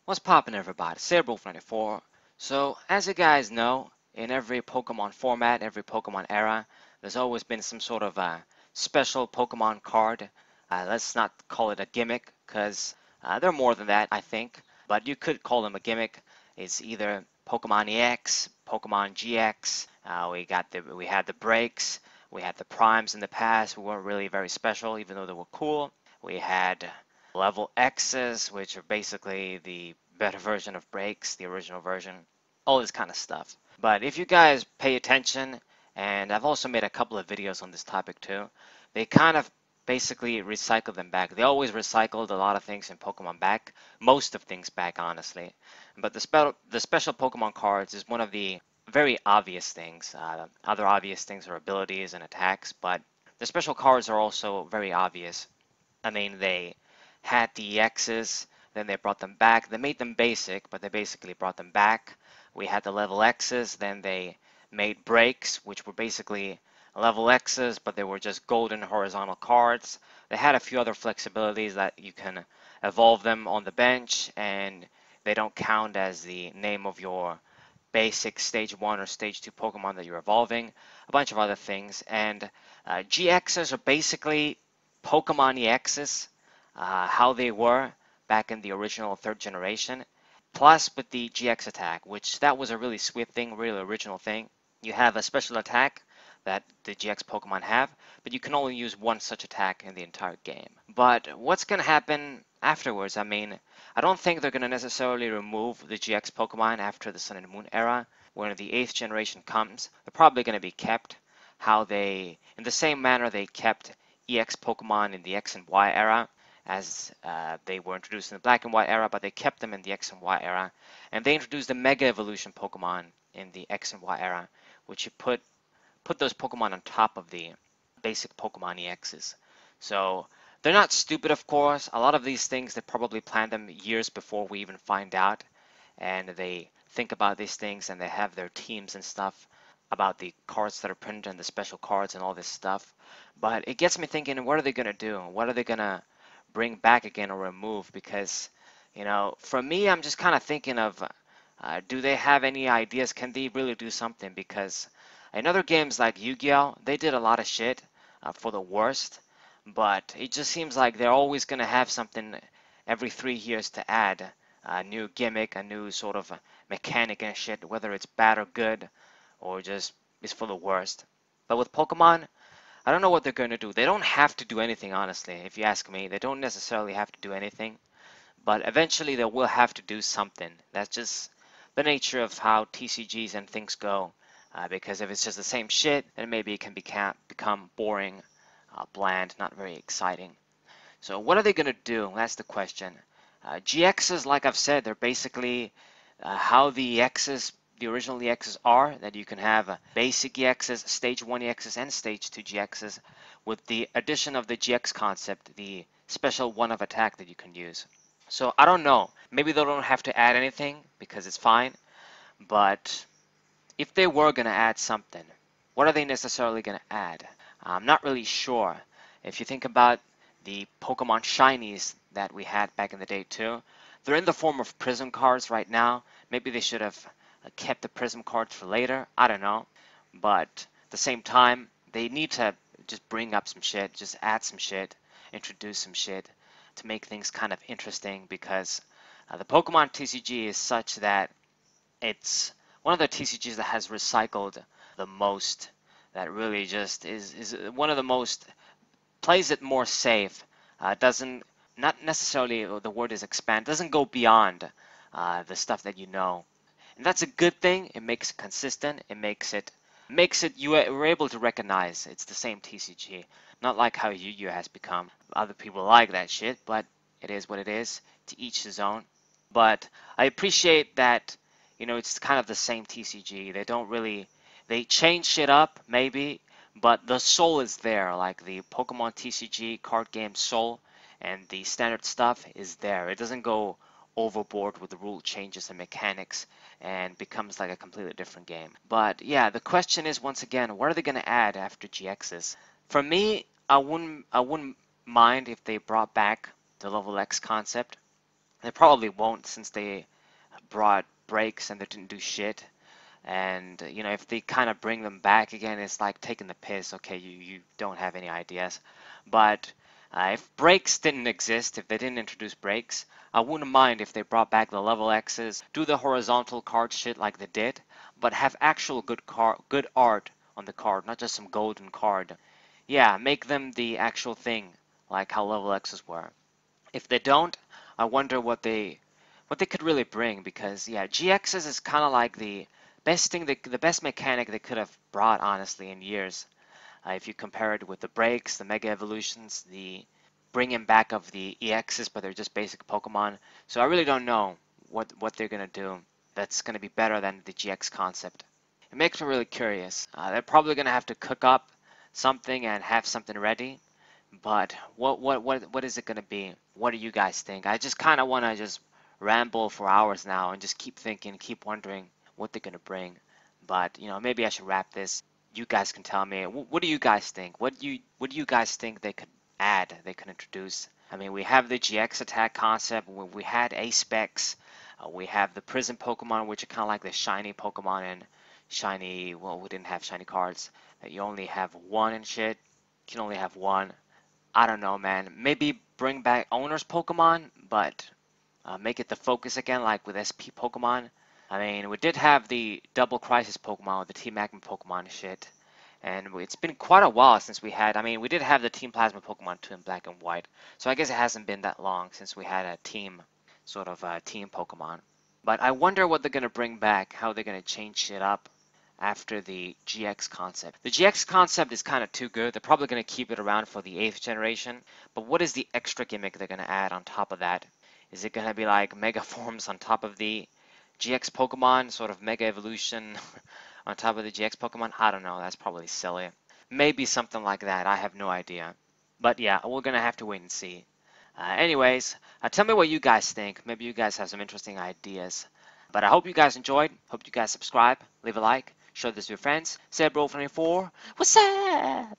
What's poppin', everybody? Saberwolf94. So, as you guys know, in every Pokemon format, every Pokemon era, there's always been some sort of a special Pokemon card. Let's not call it a gimmick, because they're more than that, I think. But you could call them a gimmick. It's either Pokemon EX, Pokemon GX. We had the breaks. We had the primes in the past. We weren't really very special, even though they were cool. We had level X's, which are basically the better version of breaks, the original version, all this kind of stuff. But if you guys pay attention, and I've also made a couple of videos on this topic too, they kind of basically recycle them back. They always recycled a lot of things in Pokemon back, most of things back, honestly. But the special Pokemon cards is one of the very obvious things. Other obvious things are abilities and attacks, but the special cards are also very obvious. I mean, they had the X's, then they brought them back. They made them basic, but they basically brought them back. We had the level X's, then they made breaks, which were basically level X's, but they were just golden horizontal cards. They had a few other flexibilities that you can evolve them on the bench, and they don't count as the name of your basic stage 1 or stage 2 Pokemon that you're evolving, a bunch of other things. And GXs are basically Pokemon EXs, how they were back in the original third generation, plus with the GX attack, which that was a really sweet thing, really original thing. You have a special attack that the GX Pokemon have, but you can only use one such attack in the entire game. But what's going to happen afterwards? I mean, I don't think they're going to necessarily remove the GX Pokemon after the Sun and Moon era. When the 8th generation comes, they're probably going to be kept in the same manner they kept EX Pokemon in the X and Y era, as they were introduced in the Black and White era, but they kept them in the X and Y era. And they introduced the Mega Evolution Pokemon in the X and Y era, which you put those Pokemon on top of the basic Pokemon EXs. So they're not stupid, of course. A lot of these things, they probably planned them years before we even find out. And they think about these things and they have their teams and stuff about the cards that are printed and the special cards and all this stuff. But it gets me thinking, what are they going to do? What are they going to bring back again or remove? Because, for me, I'm just kind of thinking of, do they have any ideas? Can they really do something? Because in other games like Yu-Gi-Oh, they did a lot of shit for the worst, but it just seems like they're always going to have something every 3 years to add. A new gimmick, a new sort of mechanic and shit, whether it's bad or good, or just is for the worst. But with Pokemon, I don't know what they're going to do. They don't have to do anything, honestly, if you ask me. They don't necessarily have to do anything, but eventually they will have to do something. That's just the nature of how TCGs and things go. Because if it's just the same shit, then maybe it can become boring, bland, not very exciting. So what are they going to do? That's the question. GXs, like I've said, they're basically how the EXs, the original EXs are, that you can have basic EXs, stage 1 EXs, and stage 2 GXs, with the addition of the GX concept, the special one of attack that you can use. So I don't know. Maybe they don't have to add anything because it's fine, but if they were going to add something, what are they necessarily going to add? I'm not really sure. If you think about the Pokemon Shinies that we had back in the day too, they're in the form of Prism cards right now. Maybe they should have kept the Prism cards for later. I don't know. But at the same time, they need to just bring up some shit, just add some shit, introduce some shit to make things kind of interesting, because the Pokemon TCG is such that it's one of the TCGs that has recycled the most, that really just is one of the most, plays it more safe, doesn't, not necessarily the word is expand, doesn't go beyond the stuff that you know. And that's a good thing. It makes it consistent. It makes it you're able to recognize it's the same TCG. Not like how Yu-Gi-Oh has become. Other people like that shit, but it is what it is. To each his own. But I appreciate that, it's kind of the same TCG. They change shit up maybe, but the soul is there. Like the Pokemon TCG card game soul and the standard stuff is there. It doesn't go overboard with the rule changes and mechanics and becomes like a completely different game. But yeah, the question is, once again, what are they going to add after GXs? For me, I wouldn't mind if they brought back the level X concept. They probably won't since they brought breaks and they didn't do shit. And you know, if they kind of bring them back again, it's like taking the piss. Okay, you don't have any ideas. But if breaks didn't exist, if they didn't introduce breaks, I wouldn't mind if they brought back the level X's, do the horizontal card shit like they did, but have actual good art on the card, not just some golden card. Yeah, make them the actual thing, like how level X's were. If they don't, I wonder what they could really bring, because yeah, GXs is kind of like the best thing, the best mechanic they could have brought honestly in years. If you compare it with the breaks, the Mega Evolutions, the bringing back of the EXs, but they're just basic Pokemon. So I really don't know what they're gonna do that's gonna be better than the GX concept. It makes me really curious. They're probably gonna have to cook up something and have something ready. But what is it gonna be? What do you guys think? I just kind of want to just ramble for hours now and just keep thinking, keep wondering what they're gonna bring. But you know, maybe I should wrap this. You guys can tell me. What do you guys think? What do you guys think they could add? They could introduce? I mean, we have the GX attack concept. We had Ace-Specs. We have the prison Pokemon, which are kind of like the shiny Pokemon and shiny. Well, we didn't have shiny cards. That you only have one and shit. You can only have one. I don't know, man. Maybe bring back owner's Pokemon, but make it the focus again, like with SP Pokemon. I mean, we did have the Double Crisis Pokemon with the Team Magma Pokemon and shit. And it's been quite a while since we had, I mean, we did have the Team Plasma Pokemon too in Black and White. So I guess it hasn't been that long since we had a team, sort of team Pokemon. But I wonder what they're going to bring back, how they're going to change shit up after the GX concept. The GX concept is kind of too good. They're probably going to keep it around for the 8th generation. But what is the extra gimmick they're going to add on top of that? Is it going to be like Mega Forms on top of the GX Pokemon, sort of Mega Evolution on top of the GX Pokemon? I don't know. That's probably silly. Maybe something like that. I have no idea. But yeah, we're going to have to wait and see. Anyways, tell me what you guys think. Maybe you guys have some interesting ideas. But I hope you guys enjoyed. Hope you guys subscribe, leave a like, share this with your friends. Cerebro24, what's up?